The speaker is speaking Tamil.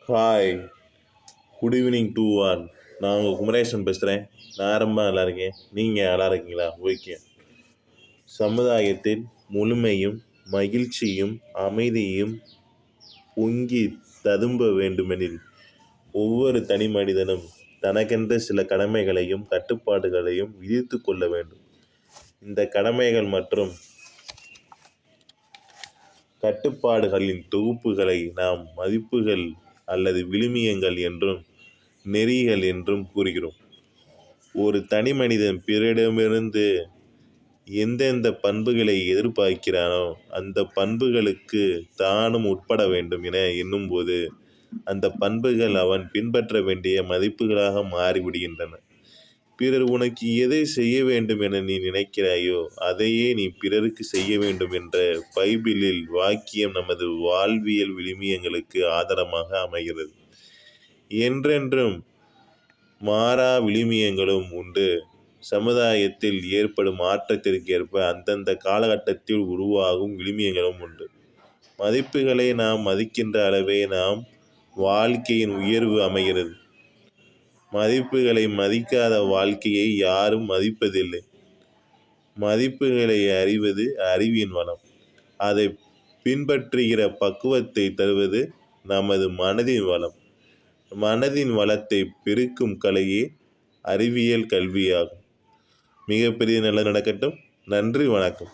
Hi, good evening to all. நான் உங்கள் குமரேசன் பேசுகிறேன். நான் ரொம்ப நல்லா இருக்கேன். நீங்கள் நல்லா இருக்கீங்களா? ஓகே. சமுதாயத்தில் முழுமையும் மகிழ்ச்சியும் அமைதியும் பொங்கி ததும்ப வேண்டுமெனில் ஒவ்வொரு தனி மனிதனும் தனக்கென்ற சில கடமைகளையும் கட்டுப்பாடுகளையும் விதித்து கொள்ள வேண்டும். இந்த கடமைகள் மற்றும் கட்டுப்பாடுகளின் தொகுப்புகளை நாம் மதிப்புகள் அல்லது விழுமியங்கள் என்றும் நெறிகள் என்றும் கூறுகிறோம். ஒரு தனி மனிதன் பிறரிடமிருந்து எந்தெந்த பண்புகளை எதிர்பார்க்கிறானோ அந்த பண்புகளுக்கு தானும் உட்பட வேண்டும் என எண்ணும்போது அந்த பண்புகள் அவன் பின்பற்ற வேண்டிய மதிப்புகளாக மாறிவிடுகின்றன. பிறர் உனக்கு எதை செய்ய வேண்டும் என நீ நினைக்கிறாயோ அதையே நீ பிறருக்கு செய்ய வேண்டும் என்ற பைபிளில் வாக்கியம் நமது வாழ்வியல் விழுமியங்களுக்கு ஆதாரமாக அமைகிறது. என்றென்றும் மாறா விழுமியங்களும் உண்டு. சமுதாயத்தில் ஏற்படும் மாற்றத்திற்கேற்ப அந்தந்த காலகட்டத்தில் உருவாகும் விழுமியங்களும் உண்டு. மதிப்புகளை நாம் மதிக்கின்ற அளவே நாம் வாழ்க்கையின் உயர்வு அமைகிறது. மதிப்புகளை மதிக்காத வாழ்க்கையை யாரும் மதிப்பதில்லை. மதிப்புகளை அறிவது அறிவின் வளம். அதை பின்பற்றுகிற பக்குவத்தை தருவது நமது மனதின் வளம். மனதின் வளத்தை பெருக்கும் கலையே அறிவியல் கல்வியாகும். மிகப்பெரிய நல்லது நடக்கட்டும். நன்றி, வணக்கம்.